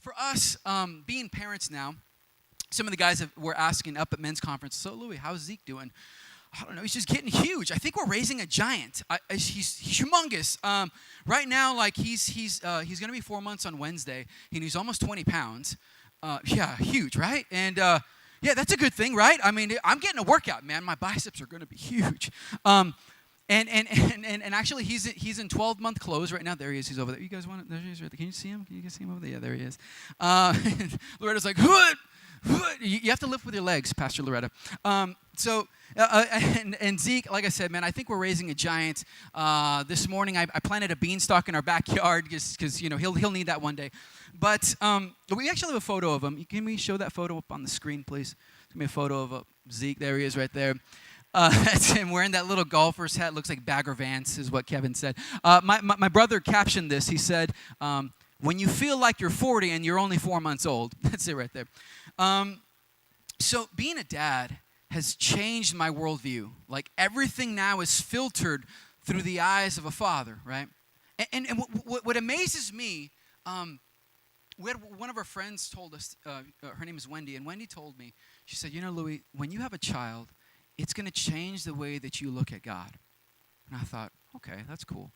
for us, being parents now, some of the guys were asking up at men's conference, so Louis, how's Zeke doing? I don't know, he's just getting huge. I think we're raising a giant. He's humongous. Right now, like he's going to be 4 months on Wednesday, and he's almost 20 pounds. Yeah, huge, right? And yeah, that's a good thing, right? I mean, I'm getting a workout, man. My biceps are going to be huge. And actually, he's in 12-month clothes right now. There he is. He's over there. You guys want it? There he is right there. Can you see him? Can you guys see him over there? Yeah, there he is. Loretta's like, "Hood, hood." You have to lift with your legs, Pastor Loretta. And Zeke, like I said, man, I think we're raising a giant. This morning, I planted a beanstalk in our backyard because he'll need that one day. But we actually have a photo of him. Can we show that photo up on the screen, please? Give me a photo of Zeke. There he is right there. That's him wearing that little golfer's hat. Looks like Bagger Vance is what Kevin said. My brother captioned this. He said, when you feel like you're 40 and you're only 4 months old. That's it right there. So being a dad has changed my worldview. Like everything now is filtered through the eyes of a father, right? And what amazes me, we had one of our friends told us, her name is Wendy, and Wendy told me, she said, Louis, when you have a child, it's going to change the way that you look at God. And I thought, okay, that's cool.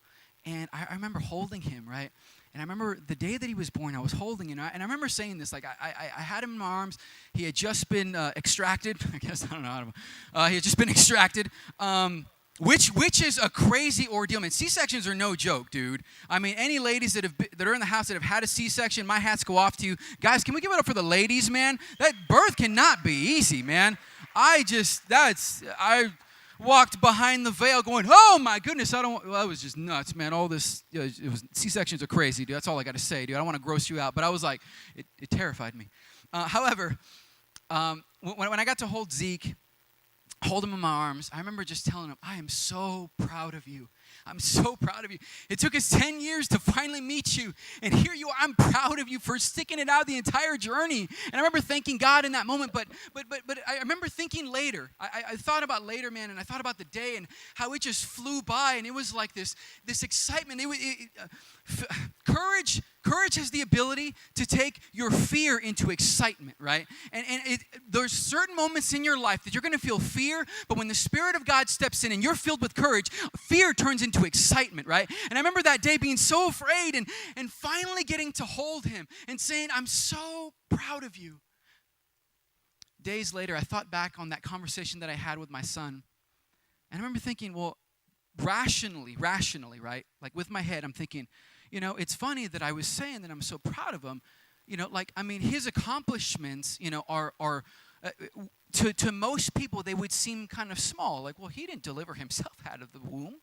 And I remember holding him, right? And I remember the day that he was born, I was holding him. And I remember saying this, like, I had him in my arms. He had just been extracted. I guess, I don't know. He had just been extracted, which is a crazy ordeal. I mean, C-sections are no joke, dude. I mean, any ladies that are in the house that have had a C-section, my hats go off to you. Guys, can we give it up for the ladies, man? That birth cannot be easy, man. I walked behind the veil going, oh my goodness, that was just nuts, man. All this, C-sections are crazy, dude. That's all I got to say, dude. I don't want to gross you out, but I was like, it terrified me. However, when I got to hold Zeke, hold him in my arms, I remember just telling him, I am so proud of you. I'm so proud of you. It took us 10 years to finally meet you. And here you are. I'm proud of you for sticking it out the entire journey. And I remember thanking God in that moment. But I remember thinking later. I thought about later, man, and I thought about the day and how it just flew by. And it was like this excitement. Courage has the ability to take your fear into excitement, right? And there's certain moments in your life that you're going to feel fear, but when the Spirit of God steps in and you're filled with courage, fear turns into excitement, right? And I remember that day being so afraid and finally getting to hold him and saying, I'm so proud of you. Days later, I thought back on that conversation that I had with my son. And I remember thinking, well, rationally, right? Like with my head, I'm thinking, it's funny that I was saying that I'm so proud of him. His accomplishments, are to most people, they would seem kind of small. Like, well, he didn't deliver himself out of the womb.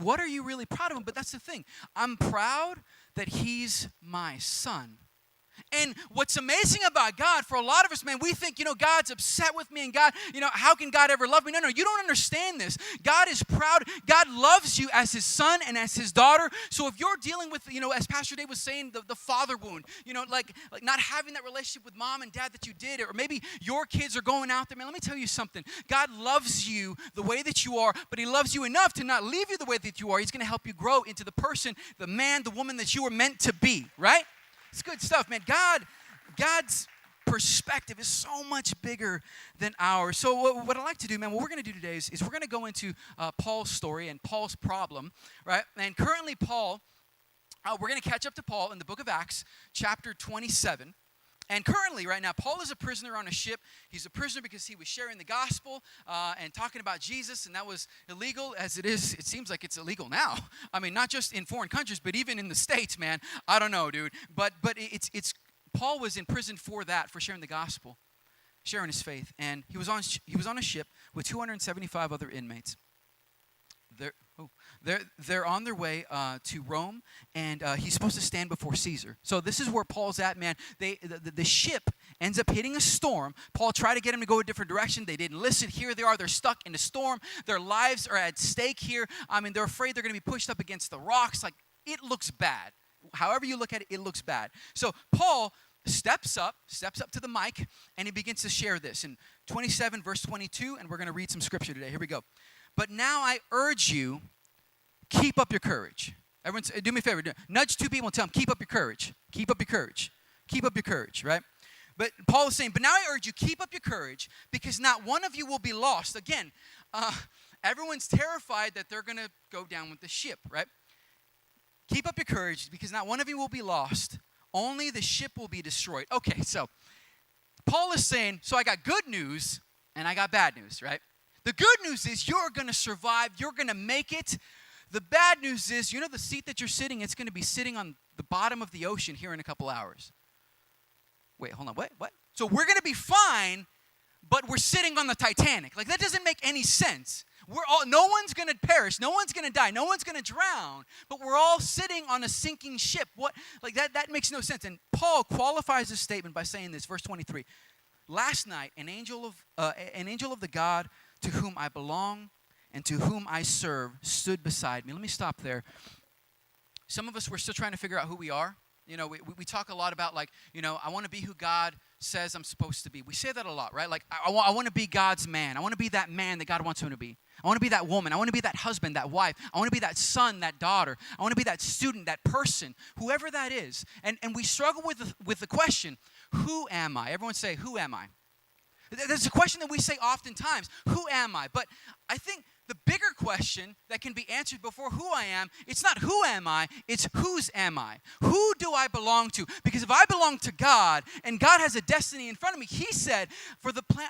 What are you really proud of him? But that's the thing. I'm proud that he's my son. And what's amazing about God, for a lot of us, man, we think, God's upset with me and God, how can God ever love me? No, you don't understand this. God is proud. God loves you as his son and as his daughter. So if you're dealing with, as Pastor Dave was saying, the father wound, like not having that relationship with mom and dad that you did, or maybe your kids are going out there, man, let me tell you something. God loves you the way that you are, but he loves you enough to not leave you the way that you are. He's going to help you grow into the person, the man, the woman that you were meant to be, right? It's good stuff, man. God's perspective is so much bigger than ours. So what I like to do, man, what we're going to do today is we're going to go into Paul's story and Paul's problem, right? And currently Paul, we're going to catch up to Paul in the book of Acts, chapter 27. And currently, right now, Paul is a prisoner on a ship. He's a prisoner because he was sharing the gospel and talking about Jesus, and that was illegal as it is. It seems like it's illegal now. I mean, not just in foreign countries, but even in the States, man. I don't know, dude. But it's Paul was in prison for that, for sharing the gospel, sharing his faith. And he was on a ship with 275 other inmates. They're on their way to Rome, and he's supposed to stand before Caesar. So this is where Paul's at, man. The ship ends up hitting a storm. Paul tried to get him to go a different direction. They didn't listen. Here they are. They're stuck in a storm. Their lives are at stake here. They're afraid they're going to be pushed up against the rocks. Like, it looks bad. However you look at it, it looks bad. So Paul steps up to the mic, and he begins to share this. In 27, verse 22, and we're going to read some scripture today. Here we go. But now I urge you, keep up your courage. Everyone, do me a favor. Nudge two people and tell them, keep up your courage. Keep up your courage. Keep up your courage, right? But Paul is saying, but now I urge you, keep up your courage, because not one of you will be lost. Again, everyone's terrified that they're going to go down with the ship, right? Keep up your courage, because not one of you will be lost. Only the ship will be destroyed. Okay, so Paul is saying, so I got good news and I got bad news, right? The good news is you're going to survive. You're going to make it. The bad news is, the seat that you're sitting, it's going to be sitting on the bottom of the ocean here in a couple hours. Wait, hold on. What? So we're going to be fine, but we're sitting on the Titanic. Like, that doesn't make any sense. No one's going to perish. No one's going to die. No one's going to drown. But we're all sitting on a sinking ship. What? Like, that makes no sense. And Paul qualifies this statement by saying this, verse 23. Last night, an angel of the God to whom I belong and to whom I serve stood beside me. Let me stop there. Some of us, we're still trying to figure out who we are. We talk a lot about, like, I want to be who God says I'm supposed to be. We say that a lot, right? Like, I want to be God's man. I want to be that man that God wants him to be. I want to be that woman. I want to be that husband, that wife. I want to be that son, that daughter. I want to be that student, that person, whoever that is. And we struggle with the question, who am I? Everyone say, who am I? There's a question that we say oftentimes, who am I? But I think the bigger question that can be answered before who I am, it's not who am I, it's whose am I? Who do I belong to? Because if I belong to God and God has a destiny in front of me, he said,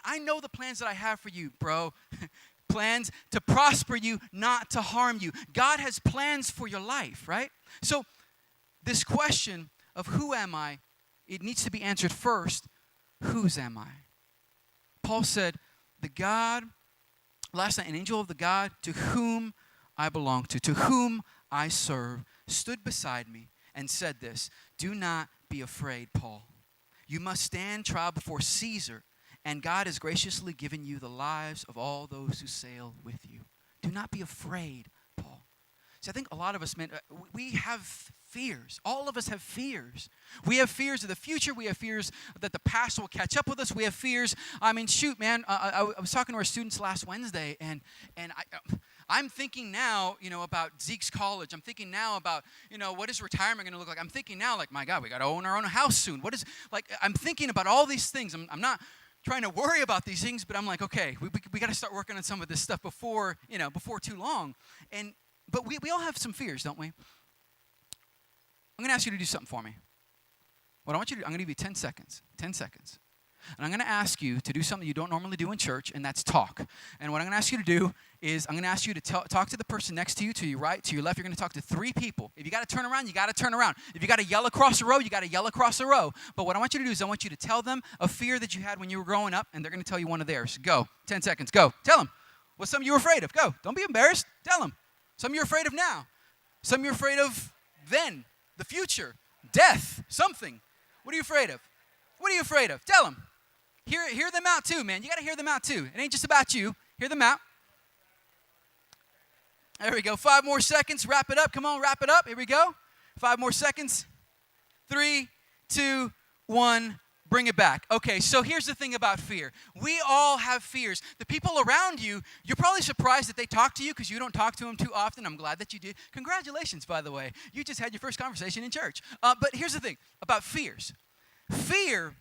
I know the plans that I have for you, bro. Plans to prosper you, not to harm you. God has plans for your life, right? So this question of who am I, it needs to be answered first, whose am I? Paul said, last night, an angel of the God to whom I belong to whom I serve, stood beside me and said this, do not be afraid, Paul. You must stand trial before Caesar, and God has graciously given you the lives of all those who sail with you. Do not be afraid, Paul. See, I think a lot of us, man, we have fears. All of us have fears. We have fears of the future. We have fears that the past will catch up with us. We have fears. I mean, shoot, man, I was talking to our students last Wednesday, and I'm thinking now, about Zeke's college. I'm thinking now about, what is retirement going to look like? I'm thinking now, like, my God, we got to own our own house soon. I'm thinking about all these things. I'm not trying to worry about these things, but I'm like, okay, we got to start working on some of this stuff before too long. But we all have some fears, don't we? I'm going to ask you to do something for me. What I want you to do, I'm going to give you 10 seconds. 10 seconds. And I'm going to ask you to do something you don't normally do in church, and that's talk. And what I'm going to ask you to do is I'm going to ask you to talk to the person next to you, to your right, to your left. You're going to talk to 3 people. If you got to turn around, you got to turn around. If you got to yell across a row, you got to yell across a row. But what I want you to do is I want you to tell them a fear that you had when you were growing up, and they're going to tell you one of theirs. Go. 10 seconds. Go. Tell them. What's something you were afraid of? Go. Don't be embarrassed. Tell them. Something you're afraid of now. Something you're afraid of then. The future. Death. Something. What are you afraid of? What are you afraid of? Tell them. Hear them out too, man. You got to hear them out too. It ain't just about you. Hear them out. There we go. 5 more seconds. Wrap it up. Come on, wrap it up. Here we go. 5 more seconds. 3, 2, 1. Bring it back. Okay, so here's the thing about fear. We all have fears. The people around you, you're probably surprised that they talk to you because you don't talk to them too often. I'm glad that you did. Congratulations, by the way. You just had your first conversation in church. But here's the thing about fears. Fear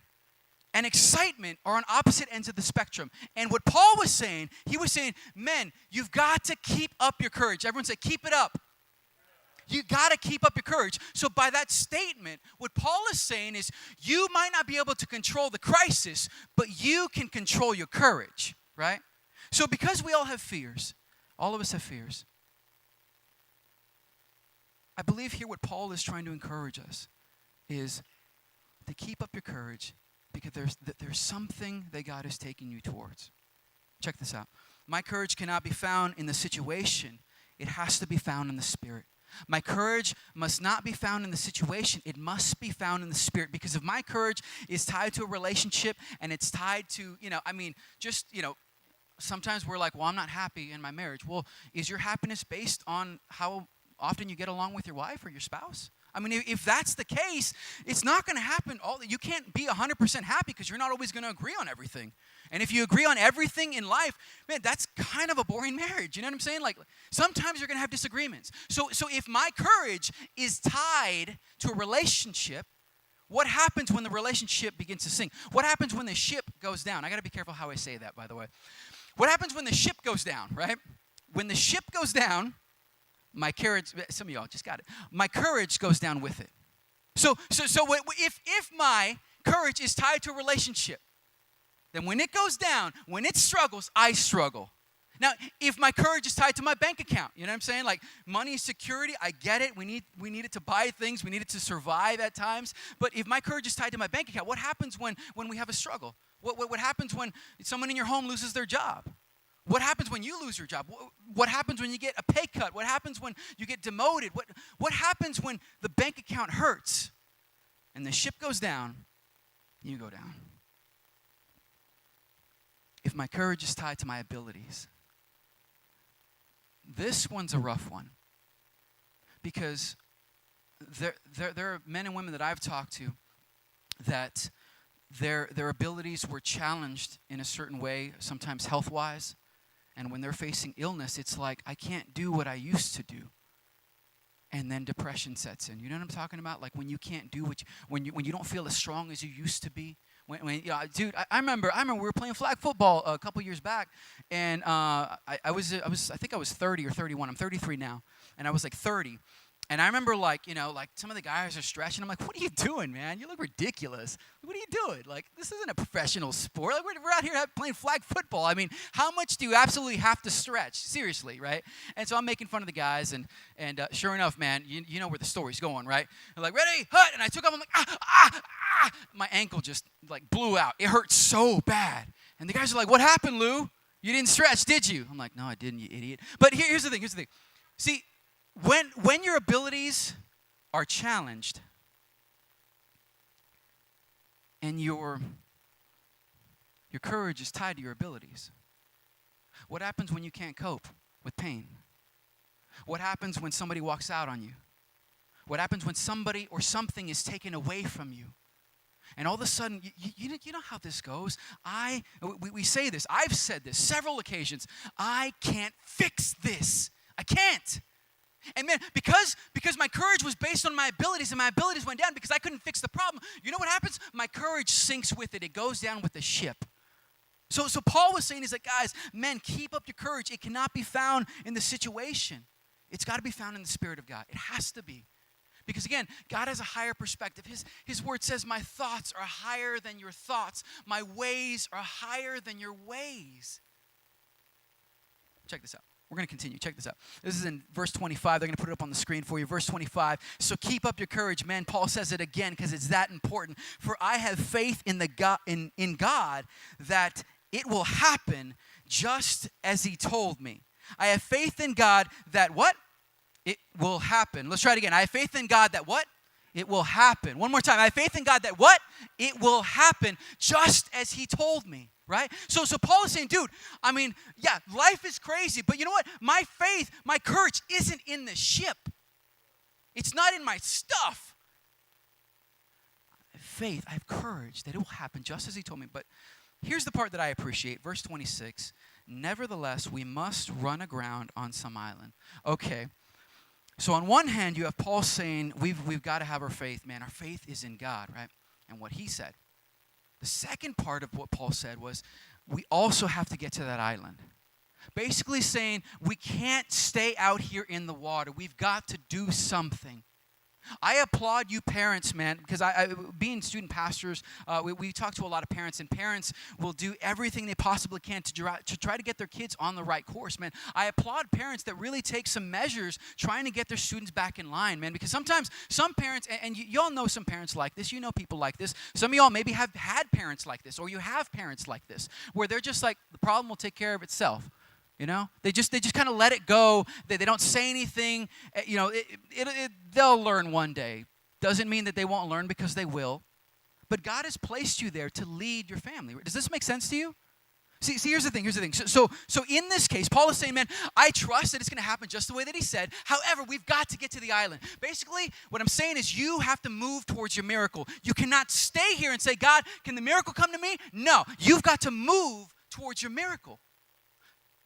and excitement are on opposite ends of the spectrum. And what Paul was saying, he was saying, men, you've got to keep up your courage. Everyone say, keep it up. You got to keep up your courage. So by that statement, what Paul is saying is you might not be able to control the crisis, but you can control your courage, right? So because we all have fears, all of us have fears, I believe here what Paul is trying to encourage us is to keep up your courage because there's something that God is taking you towards. Check this out. My courage cannot be found in the situation. It has to be found in the Spirit. My courage must not be found in the situation. It must be found in the Spirit. Because if my courage is tied to a relationship and it's tied to, sometimes we're like, well, I'm not happy in my marriage. Well, is your happiness based on how often you get along with your wife or your spouse? I mean, if that's the case, it's not going to happen. You can't be 100% happy because you're not always going to agree on everything. And if you agree on everything in life, man, that's kind of a boring marriage. You know what I'm saying? Like, sometimes you're going to have disagreements. So if my courage is tied to a relationship, what happens when the relationship begins to sink? What happens when the ship goes down? I got to be careful how I say that, by the way. What happens when the ship goes down, right? When the ship goes down, my courage, some of y'all just got it. My courage goes down with it. So if my courage is tied to a relationship, then when it goes down, when it struggles, I struggle. Now, if my courage is tied to my bank account, you know what I'm saying? Like, money is security, I get it. We need it to buy things. We need it to survive at times. But if my courage is tied to my bank account, what happens when we have a struggle? What happens when someone in your home loses their job? What happens when you lose your job? What happens when you get a pay cut? What happens when you get demoted? What happens when the bank account hurts and the ship goes down, you go down? If my courage is tied to my abilities, this one's a rough one, because there are men and women that I've talked to that their abilities were challenged in a certain way, sometimes health-wise, and when they're facing illness, it's like, I can't do what I used to do. And then depression sets in. You know what I'm talking about? Like when you can't do when you don't feel as strong as you used to be. Dude, I remember we were playing flag football a couple years back, and I think I was 30 or 31. I'm 33 now, and I was like 30. And I remember, like some of the guys are stretching. I'm like, what are you doing, man? You look ridiculous. What are you doing? Like, this isn't a professional sport. Like, we're out here playing flag football. I mean, how much do you absolutely have to stretch? Seriously, right? And so I'm making fun of the guys, and sure enough, man, you know where the story's going, right? I'm like, ready, hut, and I took off. I'm like, my ankle just like blew out. It hurt so bad. And the guys are like, what happened, Lou? You didn't stretch, did you? I'm like, no, I didn't, you idiot. But here's the thing. See, when your abilities are challenged and your courage is tied to your abilities, what happens when you can't cope with pain? What happens when somebody walks out on you? What happens when somebody or something is taken away from you? And all of a sudden, you know how this goes. We say this. I've said this several occasions. I can't fix this. I can't. And man, because my courage was based on my abilities, and my abilities went down because I couldn't fix the problem, you know what happens? My courage sinks with it. It goes down with the ship. So Paul was saying, he's like, guys, men, keep up your courage. It cannot be found in the situation. It's got to be found in the Spirit of God. It has to be. Because again, God has a higher perspective. His word says, my thoughts are higher than your thoughts. My ways are higher than your ways. Check this out. We're going to continue. Check this out. This is in verse 25. They're going to put it up on the screen for you. Verse 25. So keep up your courage, man. Paul says it again because it's that important. For I have faith in God that it will happen just as he told me. I have faith in God that what? It will happen. Let's try it again. I have faith in God that what? It will happen. One more time. I have faith in God that what? It will happen just as he told me. Right? So Paul is saying, dude, I mean, yeah, life is crazy, but you know what? My faith, my courage isn't in the ship. It's not in my stuff. I have faith, I have courage that it will happen just as he told me. But here's the part that I appreciate. Verse 26, nevertheless, we must run aground on some island. Okay. So on one hand, you have Paul saying, we've got to have our faith, man. Our faith is in God, right? And what he said. The second part of what Paul said was, we also have to get to that island. Basically saying, we can't stay out here in the water. We've got to do something. I applaud you parents, man, because being student pastors, we talk to a lot of parents, and parents will do everything they possibly can to try to get their kids on the right course, man. I applaud parents that really take some measures trying to get their students back in line, man, because sometimes some parents, and y'all know some parents like this, you know people like this. Some of y'all maybe have had parents like this, or you have parents like this, where they're just like, the problem will take care of itself. You know, they just kind of let it go. They don't say anything. You know, they'll learn one day. Doesn't mean that they won't learn, because they will. But God has placed you there to lead your family. Does this make sense to you? See, here's the thing. So in this case, Paul is saying, man, I trust that it's going to happen just the way that he said. However, we've got to get to the island. Basically, what I'm saying is you have to move towards your miracle. You cannot stay here and say, God, can the miracle come to me? No, you've got to move towards your miracle.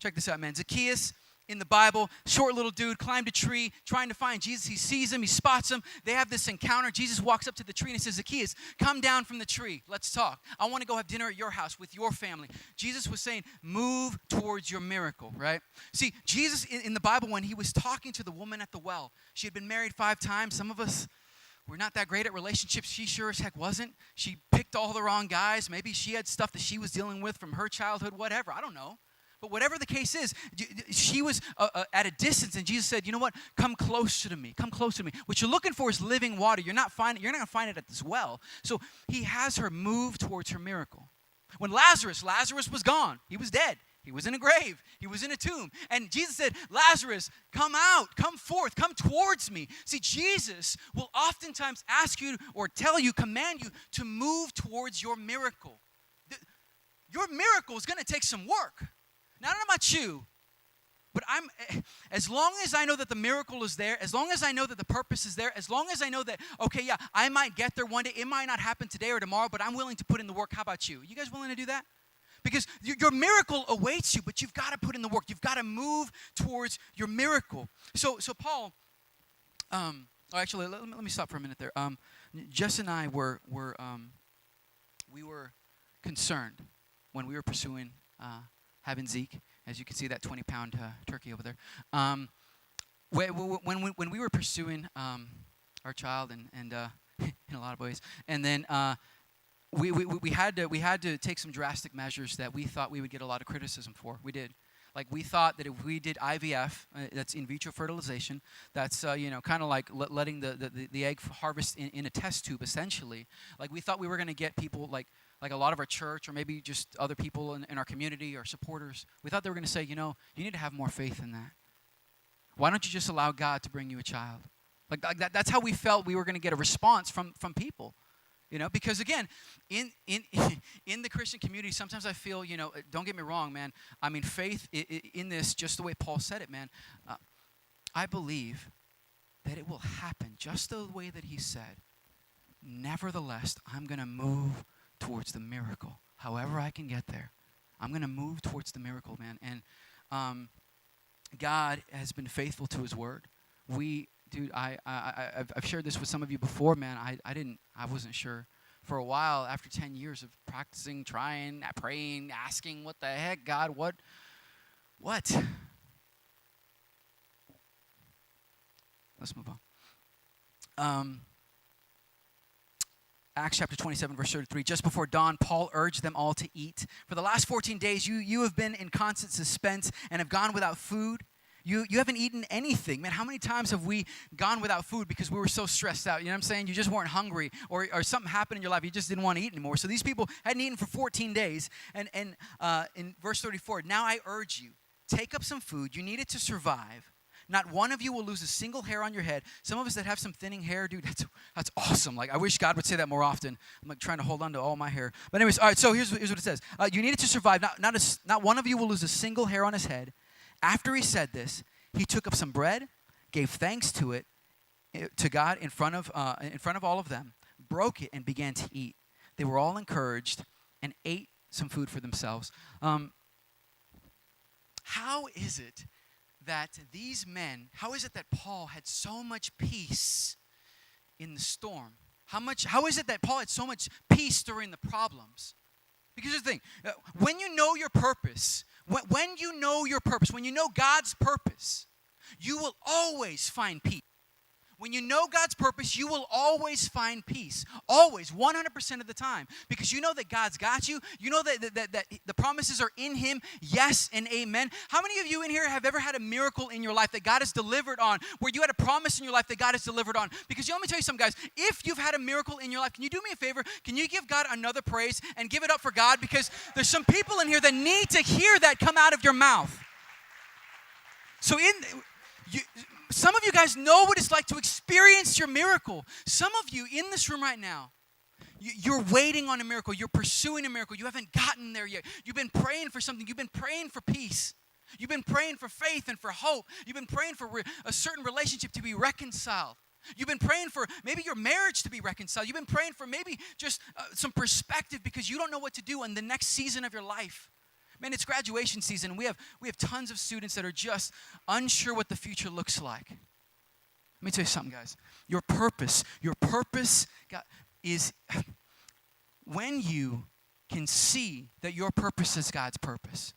Check this out, man. Zacchaeus in the Bible, short little dude, climbed a tree, trying to find Jesus. He sees him, he spots him. They have this encounter. Jesus walks up to the tree and he says, Zacchaeus, come down from the tree. Let's talk. I want to go have dinner at your house with your family. Jesus was saying, move towards your miracle, right? See, Jesus in the Bible, when he was talking to the woman at the well, she had been married 5 times. Some of us, we're not that great at relationships. She sure as heck wasn't. She picked all the wrong guys. Maybe she had stuff that she was dealing with from her childhood, whatever. I don't know. But whatever the case is, she was at a distance, and Jesus said, you know what? Come closer to me. Come closer to me. What you're looking for is living water. You're not going to find it at this well. So he has her move towards her miracle. When Lazarus was gone. He was dead. He was in a grave. He was in a tomb. And Jesus said, Lazarus, come out, come forth, come towards me. See, Jesus will oftentimes ask you or tell you, command you to move towards your miracle. Your miracle is going to take some work. Now, I don't know about you, but as long as I know that the miracle is there, as long as I know that the purpose is there, as long as I know that, okay, yeah, I might get there one day. It might not happen today or tomorrow, but I'm willing to put in the work. How about you? You guys willing to do that? Because your miracle awaits you, but you've got to put in the work. You've got to move towards your miracle. So Paul, actually, let me stop for a minute there. Jess and I were concerned when we were pursuing having Zeke, as you can see that 20-pound turkey over there. When we were pursuing our child, and in a lot of ways, and then we had to take some drastic measures that we thought we would get a lot of criticism for. We did. Like, we thought that if we did IVF, that's in vitro fertilization, that's kind of like letting the egg harvest in a test tube, essentially. Like, we thought we were going to get people like a lot of our church, or maybe just other people in our community or supporters. We thought they were going to say, you need to have more faith in that. Why don't you just allow God to bring you a child? Like that, that's how we felt we were going to get a response from people. Because again, in the Christian community, sometimes I feel, don't get me wrong, man. I mean, faith in this, just the way Paul said it, man. I believe that it will happen just the way that he said. Nevertheless, I'm going to move towards the miracle. However I can get there, I'm going to move towards the miracle, man. And God has been faithful to his word. I've shared this with some of you before, man. I wasn't sure. For a while, after 10 years of practicing, trying, praying, asking, what the heck, God, what? Let's move on. Acts chapter 27, verse 33. Just before dawn, Paul urged them all to eat. For the last 14 days, you have been in constant suspense and have gone without food. You haven't eaten anything. Man, how many times have we gone without food because we were so stressed out? You know what I'm saying? You just weren't hungry, or something happened in your life. You just didn't want to eat anymore. So these people hadn't eaten for 14 days. And in verse 34, now I urge you, take up some food. You need it to survive. Not one of you will lose a single hair on your head. Some of us that have some thinning hair, dude, that's awesome. Like, I wish God would say that more often. I'm like trying to hold on to all my hair. But anyways, all right, so here's what it says. You need it to survive. Not one of you will lose a single hair on his head. After he said this, he took up some bread, gave thanks to God in front of all of them, broke it, and began to eat. They were all encouraged and ate some food for themselves. How is it that Paul had so much peace in the storm? How is it that Paul had so much peace during the problems? Because here's the thing, when you know your purpose, when you know God's purpose, you will always find peace. When you know God's purpose, you will always find peace. Always, 100% of the time. Because you know that God's got you. You know that the promises are in him. Yes and amen. How many of you in here have ever had a miracle in your life that God has delivered on, where you had a promise in your life that God has delivered on? Because let me tell you something, guys. If you've had a miracle in your life, can you do me a favor? Can you give God another praise and give it up for God? Because there's some people in here that need to hear that come out of your mouth. So some of you guys know what it's like to experience your miracle. Some of you in this room right now, you're waiting on a miracle. You're pursuing a miracle. You haven't gotten there yet. You've been praying for something. You've been praying for peace. You've been praying for faith and for hope. You've been praying for a certain relationship to be reconciled. You've been praying for maybe your marriage to be reconciled. You've been praying for maybe just some perspective because you don't know what to do in the next season of your life. Man, it's graduation season, and we have tons of students that are just unsure what the future looks like. Let me tell you something, guys. Your purpose is when you can see that your purpose is God's purpose,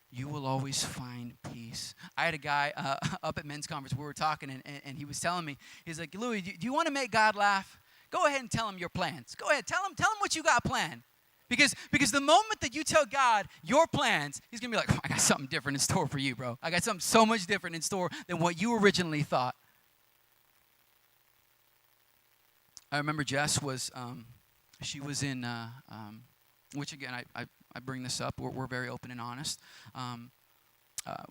you will always find peace. I had a guy up at men's conference. We were talking, and he was telling me, he's like, Louis, do you want to make God laugh? Go ahead and tell him your plans. Go ahead, tell him what you got planned. Because the moment that you tell God your plans, he's going to be like, I got something different in store for you, bro. I got something so much different in store than what you originally thought. I remember Jess was, she was in, which again, I bring this up. We're very open and honest.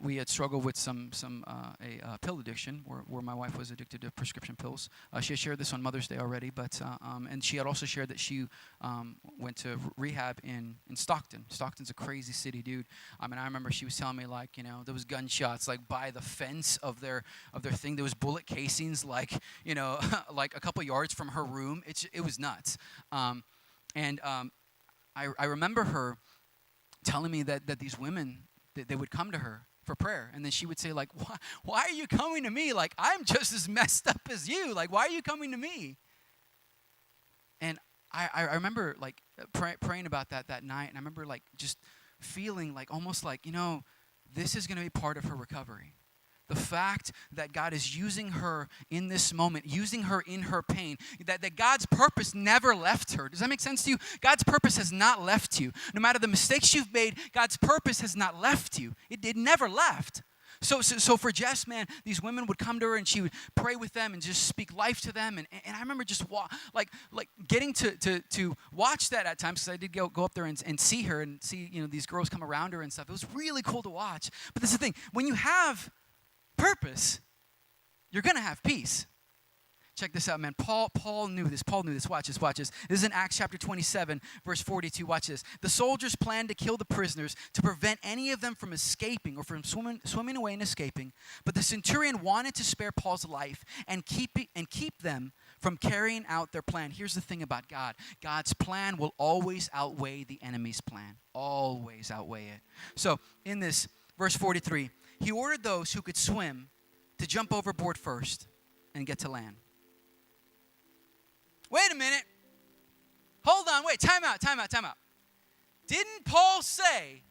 We had struggled with a pill addiction, where my wife was addicted to prescription pills. She had shared this on Mother's Day already, but and she had also shared that she went to rehab in Stockton. Stockton's a crazy city, dude. I mean, I remember she was telling me, like, you know, there was gunshots like by the fence of their thing. There was bullet casings, like, you know, like a couple yards from her room. It was nuts. I remember her telling me that these women, they would come to her for prayer, and then she would say, like, why are you coming to me? Like, I'm just as messed up as you. Like, why are you coming to me? And I remember, like, praying about that night, and I remember, like, just feeling like almost like, you know, this is going to be part of her recovery. The fact that God is using her in this moment, using her in her pain, that God's purpose never left her. Does that make sense to you? God's purpose has not left you. No matter the mistakes you've made, God's purpose has not left you. It never left. So for Jess, man, these women would come to her and she would pray with them and just speak life to them. And I remember just like getting to watch that at times, because I did go up there and see her and see, you know, these girls come around her and stuff. It was really cool to watch. But this is the thing. When you have purpose, you're going to have peace. Check this out, man. Paul knew this. Watch this. This is in Acts chapter 27, verse 42. Watch this. The soldiers planned to kill the prisoners to prevent any of them from escaping or from swimming away and escaping. But the centurion wanted to spare Paul's life and keep them from carrying out their plan. Here's the thing about God. God's plan will always outweigh the enemy's plan. Always outweigh it. So in this, verse 43, he ordered those who could swim to jump overboard first and get to land. Wait a minute. Hold on. Wait. Time out. Didn't Paul say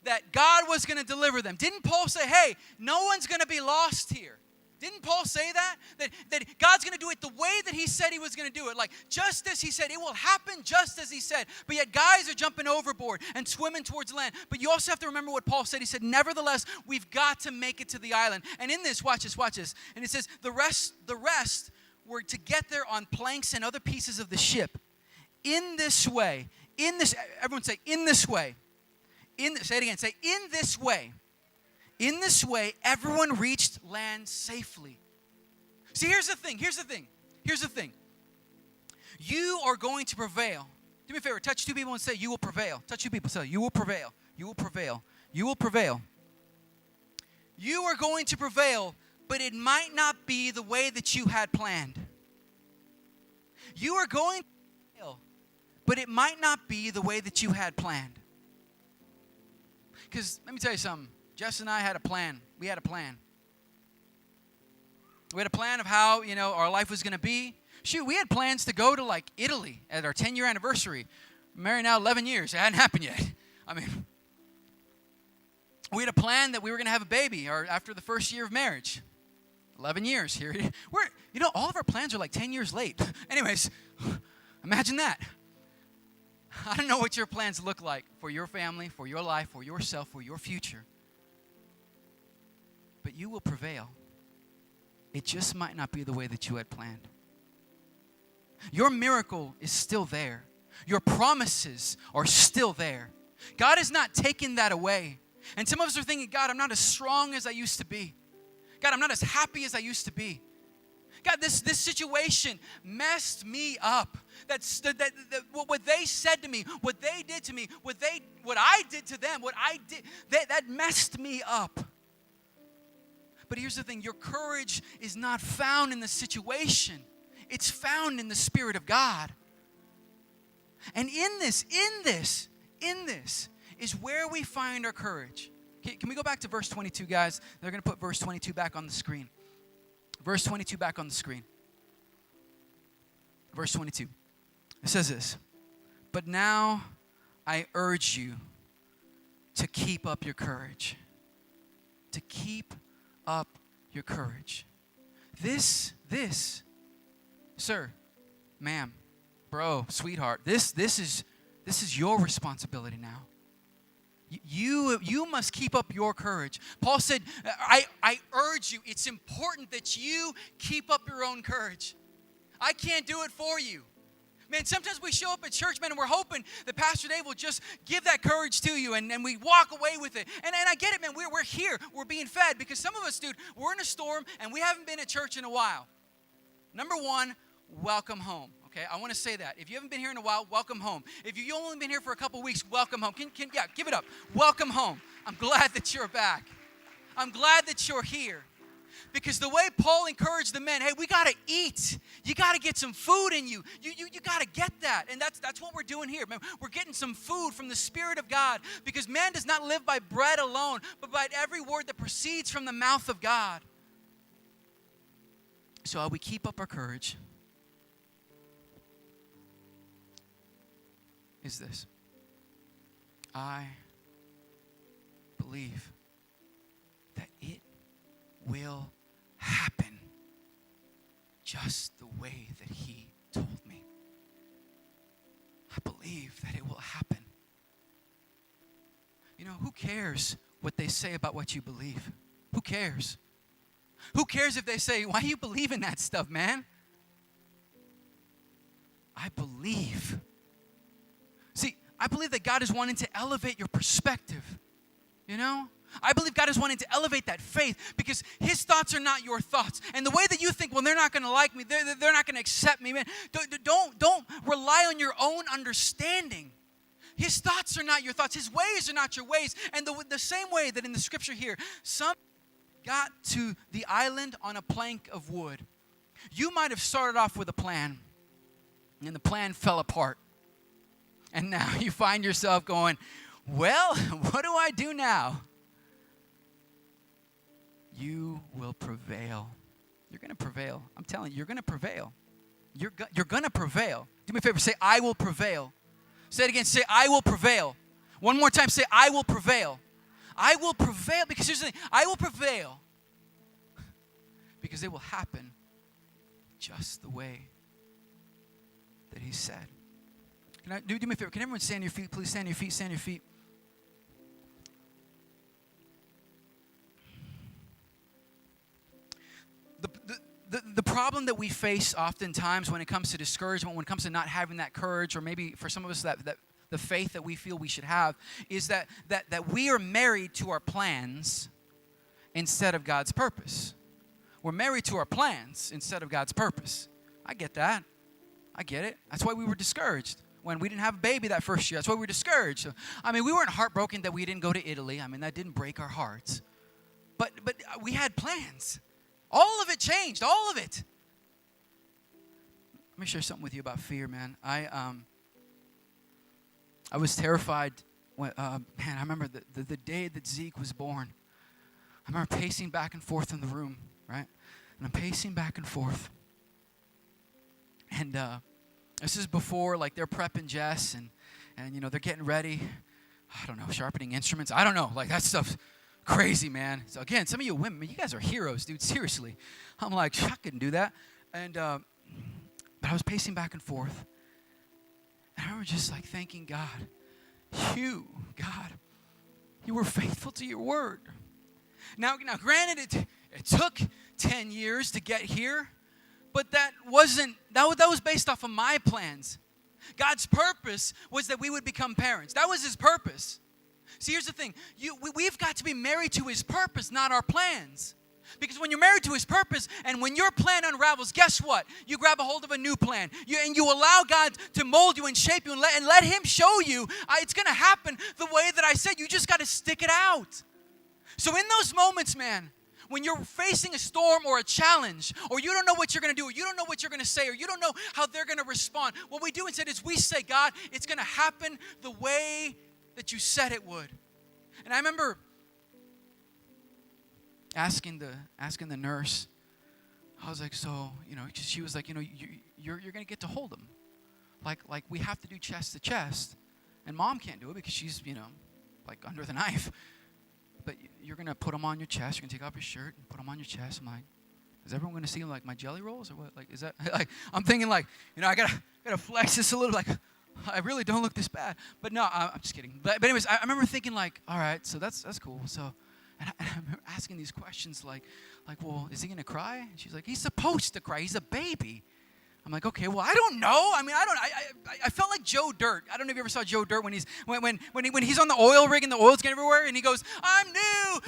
that God was going to deliver them? Didn't Paul say, hey, no one's going to be lost here? Didn't Paul say that? That God's going to do it the way that he said he was going to do it. Like, just as he said, it will happen just as he said. But yet guys are jumping overboard and swimming towards land. But you also have to remember what Paul said. He said, nevertheless, we've got to make it to the island. And in this, watch this. And it says, the rest were to get there on planks and other pieces of the ship. In this way, everyone say, in this way. Say it again, say, in this way. In this way, everyone reached land safely. See, here's the thing. You are going to prevail. Do me a favor, touch two people and say, you will prevail. Touch two people, say, you will prevail. You will prevail. You will prevail. You are going to prevail, but it might not be the way that you had planned. You are going to prevail, but it might not be the way that you had planned. Because let me tell you something. Jess and I had a plan. We had a plan. We had a plan of how, you know, our life was going to be. Shoot, we had plans to go to, like, Italy at our 10-year anniversary. We're married now 11 years. It hadn't happened yet. I mean, we had a plan that we were going to have a baby after the first year of marriage. 11 years here. All of our plans are like 10 years late. Anyways, imagine that. I don't know what your plans look like for your family, for your life, for yourself, for your future. But you will prevail. It just might not be the way that you had planned. Your miracle is still there. Your promises are still there. God has not taken that away. And some of us are thinking, God, I'm not as strong as I used to be. God, I'm not as happy as I used to be. God, this situation messed me up. What they said to me, what they did to me, what I did to them, what I did, that messed me up. But here's the thing, your courage is not found in the situation. It's found in the Spirit of God. And in this is where we find our courage. Can we go back to verse 22, guys? They're going to put verse 22 back on the screen. Verse 22 back on the screen. Verse 22. It says this, but now I urge you to keep up your courage. To keep up your courage. This, sir, ma'am, bro, sweetheart, this is your responsibility now. You must keep up your courage. Paul said, I urge you, it's important that you keep up your own courage. I can't do it for you. Man, sometimes we show up at church, man, and we're hoping that Pastor Dave will just give that courage to you, and we walk away with it. And I get it, man. We're here. We're being fed. Because some of us, dude, we're in a storm, and we haven't been at church in a while. Number one, welcome home. Okay, I want to say that. If you haven't been here in a while, welcome home. If you've only been here for a couple weeks, welcome home. Yeah, give it up. Welcome home. I'm glad that you're back. I'm glad that you're here. Because the way Paul encouraged the men, hey, we got to eat. You got to get some food in you. You got to get that. And that's what we're doing here. Man, we're getting some food from the Spirit of God. Because man does not live by bread alone, but by every word that proceeds from the mouth of God. So while we keep up our courage, is this. I believe that it will happen just the way that he told me. I believe that it will happen. You know, who cares what they say about what you believe? Who cares? Who cares if they say, why do you believe in that stuff, man? I believe. See, I believe that God is wanting to elevate your perspective. You know? I believe God is wanting to elevate that faith because his thoughts are not your thoughts. And the way that you think, well, they're not going to like me, they're not going to accept me, man. Don't rely on your own understanding. His thoughts are not your thoughts. His ways are not your ways. And the same way that in the scripture here, some got to the island on a plank of wood. You might have started off with a plan, and the plan fell apart. And now you find yourself going, well, what do I do now? You will prevail. You're going to prevail. I'm telling you, you're going to prevail. You're going to prevail. Do me a favor, say, I will prevail. Say it again, say, I will prevail. One more time, say, I will prevail. I will prevail, because here's the thing, I will prevail. Because it will happen just the way that he said. Do me a favor, can everyone stand on your feet? Please stand on your feet, stand on your feet. The problem that we face oftentimes when it comes to discouragement, when it comes to not having that courage, or maybe for some of us that the faith that we feel we should have, is that we are married to our plans instead of God's purpose. We're married to our plans instead of God's purpose. I get that. I get it. That's why we were discouraged when we didn't have a baby that first year. That's why we were discouraged. I mean, we weren't heartbroken that we didn't go to Italy. I mean, that didn't break our hearts. But we had plans. All of it changed. All of it. Let me share something with you about fear, man. I was terrified when, I remember the day that Zeke was born. I remember pacing back and forth in the room, right? And I'm pacing back and forth. And this is before, like, they're prepping Jess and you know, they're getting ready. I don't know, sharpening instruments. I don't know. Like, that stuff's crazy, man. So again, some of you women, you guys are heroes, dude. Seriously. I'm like, I couldn't do that. And but I was pacing back and forth. And I remember just like thanking God. God, you were faithful to your word. Now granted, it took 10 years to get here, but that was based off of my plans. God's purpose was that we would become parents. That was his purpose. See, here's the thing. We've got to be married to his purpose, not our plans. Because when you're married to his purpose and when your plan unravels, guess what? You grab a hold of a new plan. And you allow God to mold you and shape you and let him show you it's going to happen the way that I said. You just got to stick it out. So in those moments, man, when you're facing a storm or a challenge, or you don't know what you're going to do, or you don't know what you're going to say, or you don't know how they're going to respond, what we do instead is we say, God, it's going to happen the way that you said it would. And I remember asking the nurse, I was like, so, she was like, you're going to get to hold him. Like we have to do chest to chest. And mom can't do it because she's, like under the knife. But you're going to put him on your chest. You're going to take off your shirt and put him on your chest. I'm like, is everyone going to see like my jelly rolls or what? Like, is that, like, I'm thinking like, I got to flex this a little, like, I really don't look this bad. But no, I'm just kidding. But anyways, I remember thinking like, all right, so that's cool. So, and I remember asking these questions like, well, is he going to cry? And she's like, he's supposed to cry. He's a baby. I'm like, okay, well, I don't know. I mean, I felt like Joe Dirt. I don't know if you ever saw Joe Dirt when he's on the oil rig and the oil's getting everywhere and he goes, I'm new,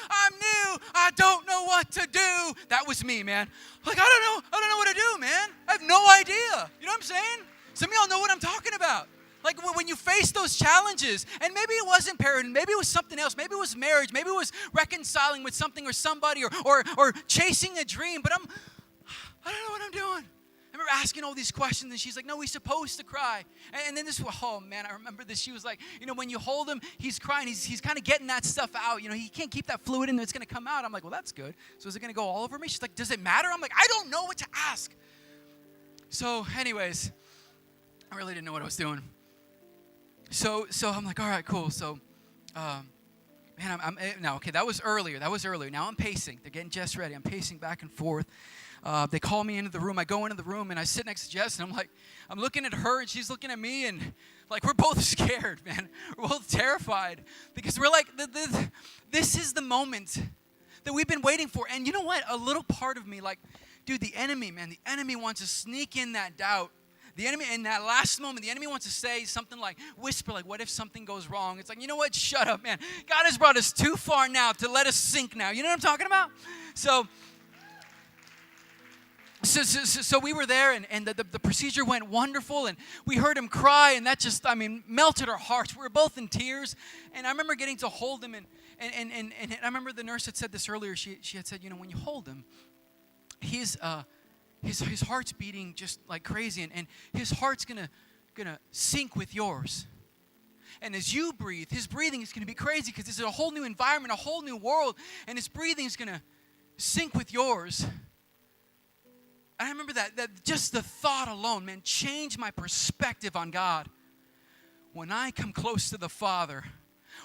I don't know what to do. That was me, man. Like, I don't know what to do, man. I have no idea. You know what I'm saying? Some of y'all know what I'm talking about. Like when you face those challenges, and maybe it wasn't parenting, maybe it was something else, maybe it was marriage, maybe it was reconciling with something or somebody or chasing a dream, but I don't know what I'm doing. I remember asking all these questions, and she's like, no, he's supposed to cry. And then oh man, I remember this. She was like, when you hold him, he's crying. He's kind of getting that stuff out. He can't keep that fluid in there. It's going to come out. I'm like, well, that's good. So is it going to go all over me? She's like, does it matter? I'm like, I don't know what to ask. So anyways, I really didn't know what I was doing. So I'm like, all right, cool. So, man, okay, that was earlier. Now I'm pacing. They're getting Jess ready. I'm pacing back and forth. They call me into the room. I go into the room, and I sit next to Jess, and I'm looking at her, and she's looking at me, and, like, we're both scared, man. We're both terrified because we're like, this is the moment that we've been waiting for. And you know what? A little part of me, like, dude, the enemy wants to sneak in that doubt. The enemy, in that last moment, the enemy wants to say something like, whisper, like, what if something goes wrong? It's like, you know what? Shut up, man. God has brought us too far now to let us sink now. You know what I'm talking about? So we were there, and the procedure went wonderful, and we heard him cry, and that just, melted our hearts. We were both in tears, and I remember getting to hold him, and I remember the nurse had said this earlier. She had said, when you hold him, his heart's beating just like crazy, and his heart's gonna sync with yours. And as you breathe, his breathing is gonna be crazy because this is a whole new environment, a whole new world, and his breathing is gonna sync with yours. And I remember that just the thought alone, man, changed my perspective on God. When I come close to the Father,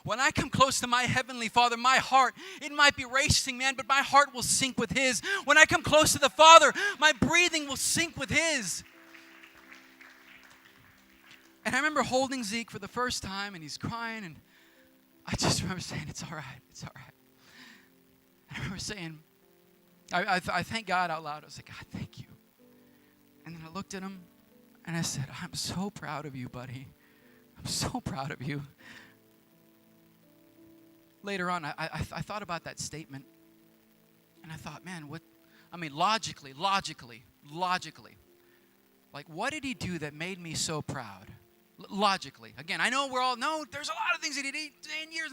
when I come close to my Heavenly Father, my heart, it might be racing, man, but my heart will sync with His. When I come close to the Father, my breathing will sync with His. And I remember holding Zeke for the first time, and he's crying, and I just remember saying, it's all right, it's all right. And I remember saying, I thank God out loud. I was like, God, thank you. And then I looked at him, and I said, I'm so proud of you, buddy. I'm so proud of you. Later on, I thought about that statement, and I thought, man, logically, like, what did he do that made me so proud? Logically. Again, I know there's a lot of things that he did 10 years.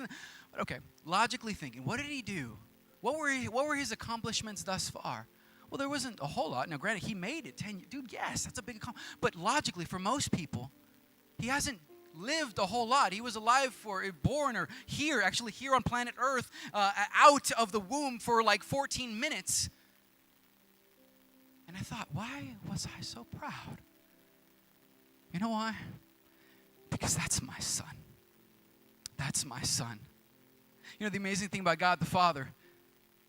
But okay, logically thinking, what did he do? What were his accomplishments thus far? Well, there wasn't a whole lot. Now, granted, he made it 10 years. Dude, yes, that's a big accomplishment. But logically, for most people, he hasn't lived a whole lot. He was alive born here on planet Earth, out of the womb for like 14 minutes. And I thought, why was I so proud? You know why? Because that's my son. That's my son. You know, the amazing thing about God the Father,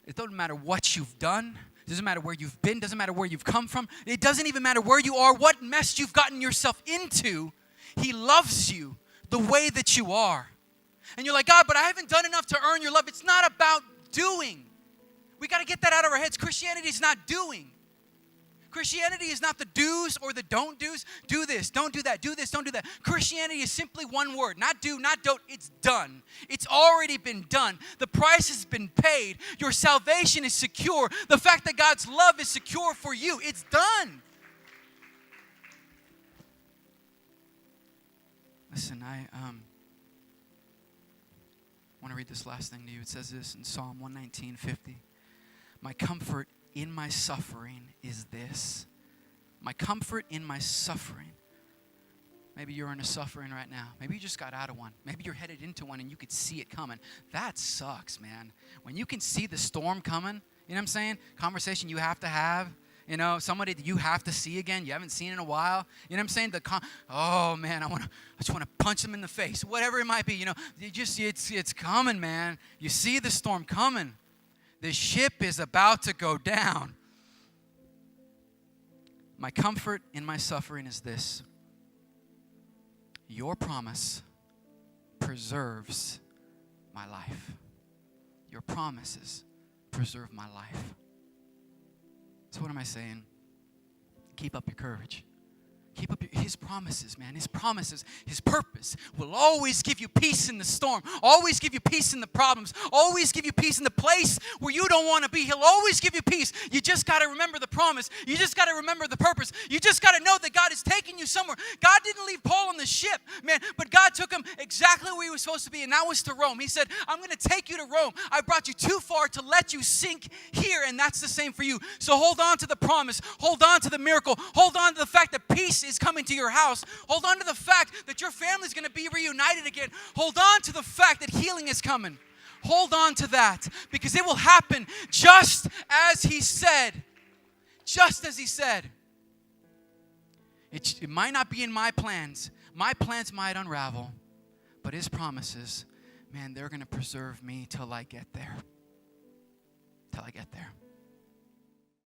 it doesn't matter what you've done. It doesn't matter where you've been. It doesn't matter where you've come from. It doesn't even matter where you are, what mess you've gotten yourself into. He loves you the way that you are. And you're like, God, but I haven't done enough to earn your love. It's not about doing. We got to get that out of our heads. Christianity is not doing. Christianity is not the do's or the don't do's. Do this, don't do that, do this, don't do that. Christianity is simply one word. Not do, not don't. It's done. It's already been done. The price has been paid. Your salvation is secure. The fact that God's love is secure for you, it's done. Listen, I want to read this last thing to you. It says this in Psalm 119:50. My comfort in my suffering is this. My comfort in my suffering. Maybe you're in a suffering right now. Maybe you just got out of one. Maybe you're headed into one and you could see it coming. That sucks, man. When you can see the storm coming, you know what I'm saying? Conversation you have to have. You know, somebody that you have to see again, you haven't seen in a while. You know what I'm saying? Oh man, I just want to punch them in the face. Whatever it might be, you know, it's coming, man. You see the storm coming. The ship is about to go down. My comfort in my suffering is this. Your promise preserves my life. Your promises preserve my life. So what am I saying? Keep up your courage. Keep up His promises, man. His promises, His purpose will always give you peace in the storm. Always give you peace in the problems. Always give you peace in the place where you don't want to be. He'll always give you peace. You just got to remember the promise. You just got to remember the purpose. You just got to know that God is taking you somewhere. God didn't leave Paul on the ship, man, but God took him exactly where he was supposed to be, and that was to Rome. He said, I'm going to take you to Rome. I brought you too far to let you sink here, and that's the same for you. So hold on to the promise. Hold on to the miracle. Hold on to the fact that peace is coming to your house. Hold on to the fact that your family's going to be reunited again. Hold on to the fact that healing is coming. Hold on to that, because it will happen just as He said. Just as He said. It might not be in my plans. My plans might unravel, but His promises, man, they're going to preserve me till I get there. Till I get there.